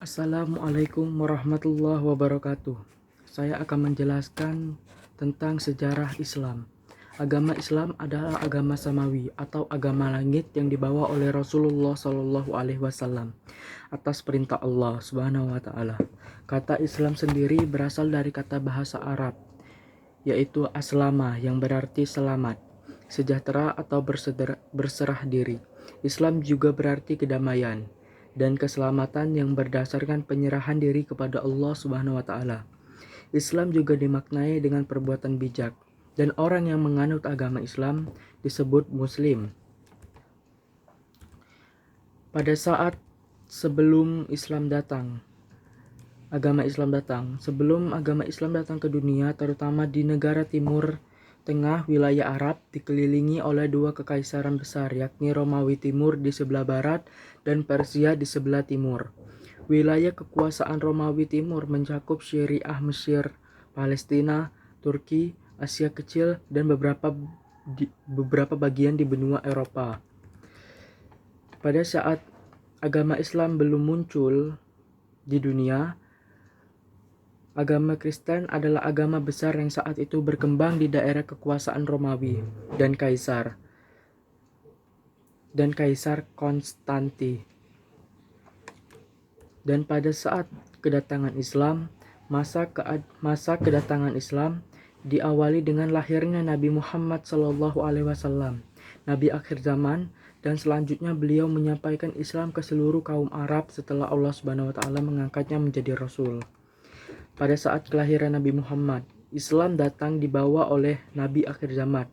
Assalamualaikum warahmatullahi wabarakatuh. Saya akan menjelaskan tentang sejarah Islam. Agama Islam adalah agama samawi atau agama langit yang dibawa oleh Rasulullah Shallallahu Alaihi Wasallam atas perintah Allah Subhanahu Wa Taala. Kata Islam sendiri berasal dari kata bahasa Arab, yaitu aslama yang berarti selamat, sejahtera atau berserah diri. Islam juga berarti kedamaian dan keselamatan yang berdasarkan penyerahan diri kepada Allah Subhanahu wa taala. Islam juga dimaknai dengan perbuatan bijak, dan orang yang menganut agama Islam disebut muslim. Pada saat sebelum sebelum agama Islam datang ke dunia, terutama di negara Timur Tengah, wilayah Arab dikelilingi oleh dua kekaisaran besar, yakni Romawi Timur di sebelah barat dan Persia di sebelah timur. Wilayah kekuasaan Romawi Timur mencakup Syriah, Mesir, Palestina, Turki, Asia Kecil, dan beberapa bagian di benua Eropa. Pada saat agama Islam belum muncul di dunia, agama Kristen adalah agama besar yang saat itu berkembang di daerah kekuasaan Romawi dan Kaisar Konstantin. Dan pada saat kedatangan Islam, masa kedatangan Islam diawali dengan lahirnya Nabi Muhammad SAW, Nabi akhir zaman, dan selanjutnya beliau menyampaikan Islam ke seluruh kaum Arab setelah Allah Subhanahu wa taala mengangkatnya menjadi rasul. Pada saat kelahiran Nabi Muhammad, Islam datang dibawa oleh Nabi akhir zaman,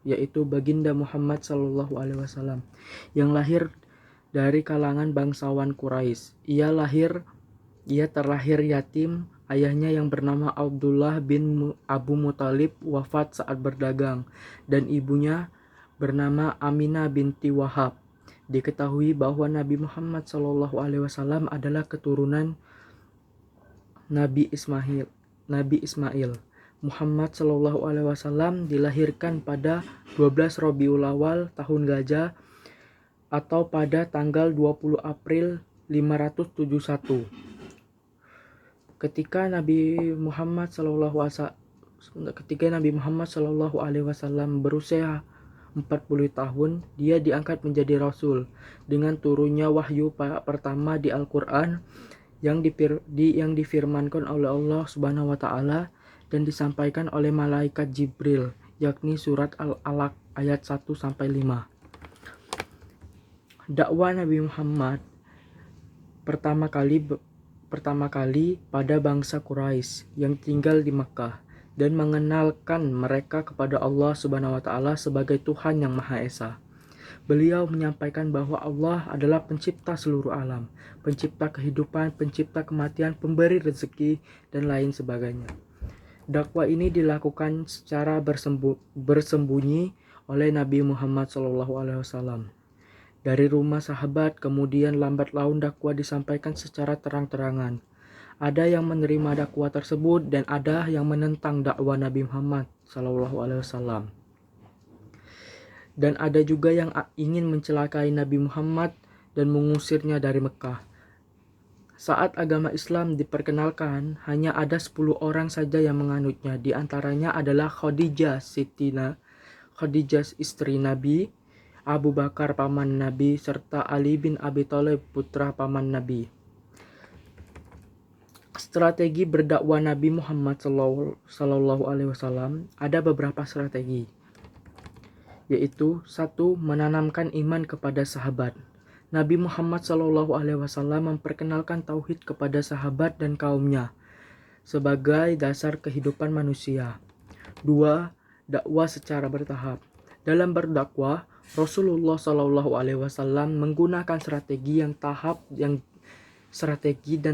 yaitu Baginda Muhammad SAW, yang lahir dari kalangan bangsawan Quraisy. Ia terlahir yatim. Ayahnya yang bernama Abdullah bin Abu Muthalib wafat saat berdagang, dan ibunya bernama Aminah binti Wahab. Diketahui bahwa Nabi Muhammad SAW adalah keturunan Nabi Ismail. Muhammad SAW dilahirkan pada 12 Rabiul Awal tahun Gajah atau pada tanggal 20 April 571. Ketika Nabi Muhammad SAW berusia 40 tahun, dia diangkat menjadi rasul dengan turunnya wahyu pertama di Al-Qur'an yang difirmankan oleh Allah Subhanahu wa taala dan disampaikan oleh malaikat Jibril, yakni surat Al-Alaq ayat 1 sampai 5. Dakwah Nabi Muhammad pertama kali pada bangsa Quraisy yang tinggal di Makkah dan mengenalkan mereka kepada Allah Subhanahu wa taala sebagai Tuhan yang Maha Esa. Beliau menyampaikan bahwa Allah adalah pencipta seluruh alam, pencipta kehidupan, pencipta kematian, pemberi rezeki, dan lain sebagainya. Dakwah ini dilakukan secara bersembunyi oleh Nabi Muhammad SAW. Dari rumah sahabat, kemudian lambat laun dakwah disampaikan secara terang-terangan. Ada yang menerima dakwah tersebut dan ada yang menentang dakwah Nabi Muhammad SAW. Dan ada juga yang ingin mencelakai Nabi Muhammad dan mengusirnya dari Mekah. Saat agama Islam diperkenalkan, hanya ada 10 orang saja yang menganutnya. Di antaranya adalah Khadijah istri Nabi, Abu Bakar paman Nabi, serta Ali bin Abi Thalib putra paman Nabi. Strategi berdakwah Nabi Muhammad SAW ada beberapa strategi, yaitu 1. Menanamkan iman kepada sahabat. Nabi Muhammad SAW memperkenalkan tauhid kepada sahabat dan kaumnya sebagai dasar kehidupan manusia. 2. Dakwah secara bertahap. Dalam berdakwah, Rasulullah SAW menggunakan strategi dan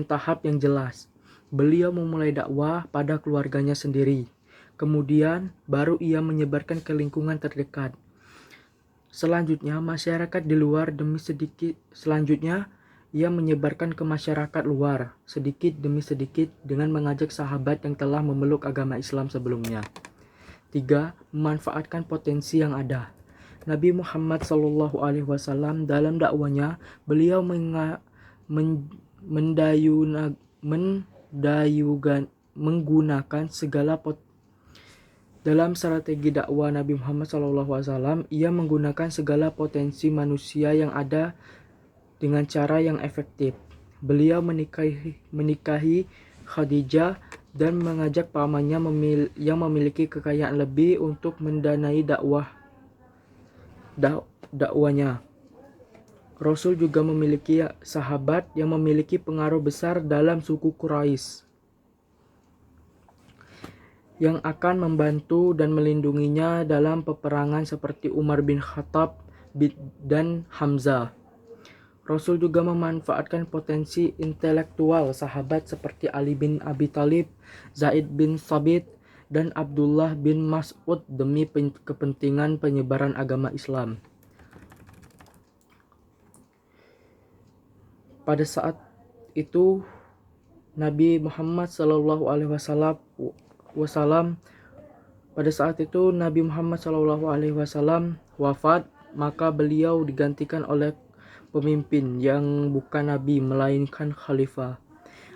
tahap yang jelas. Beliau memulai dakwah pada keluarganya sendiri. Kemudian baru ia menyebarkan ke lingkungan terdekat. Selanjutnya ia menyebarkan ke masyarakat luar sedikit demi sedikit dengan mengajak sahabat yang telah memeluk agama Islam sebelumnya. 3. Memanfaatkan potensi yang ada. Nabi Muhammad SAW dalam dakwanya, beliau menggunakan segala dalam strategi dakwah Nabi Muhammad SAW, ia menggunakan segala potensi manusia yang ada dengan cara yang efektif. Beliau menikahi Khadijah dan mengajak pamannya yang memiliki kekayaan lebih untuk mendanai dakwahnya. Rasul juga memiliki sahabat yang memiliki pengaruh besar dalam suku Quraisy yang akan membantu dan melindunginya dalam peperangan seperti Umar bin Khattab dan Hamzah. Rasul juga memanfaatkan potensi intelektual sahabat seperti Ali bin Abi Thalib, Zaid bin Thabit, dan Abdullah bin Mas'ud demi kepentingan penyebaran agama Islam. Pada saat itu Nabi Muhammad SAW wafat, maka beliau digantikan oleh pemimpin yang bukan nabi melainkan khalifah.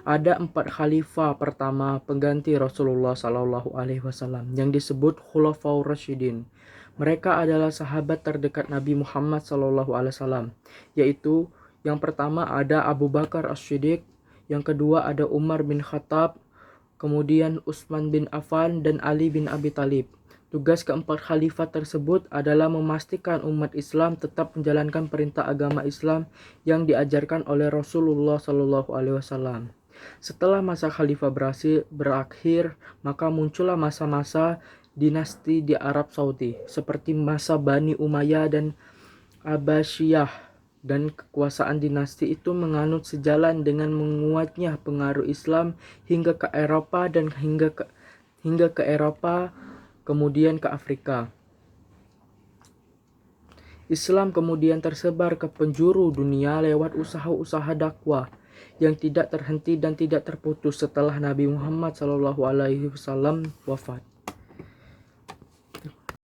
Ada 4 khalifah pertama pengganti Rasulullah SAW yang disebut Khulafaur Rasyidin. Mereka adalah sahabat terdekat Nabi Muhammad SAW, yaitu yang pertama ada Abu Bakar As-Siddiq, yang kedua ada Umar bin Khattab, kemudian Utsman bin Affan dan Ali bin Abi Thalib. Tugas keempat khalifah tersebut adalah memastikan umat Islam tetap menjalankan perintah agama Islam yang diajarkan oleh Rasulullah SAW. Setelah masa khalifah berakhir, maka muncullah masa-masa dinasti di Arab Saudi, seperti masa Bani Umayyah dan Abbasiyah, dan kekuasaan dinasti itu menganut sejalan dengan menguatnya pengaruh Islam hingga ke Eropa dan hingga ke Eropa, kemudian ke Afrika. Islam kemudian tersebar ke penjuru dunia lewat usaha-usaha dakwah yang tidak terhenti dan tidak terputus setelah Nabi Muhammad SAW wafat.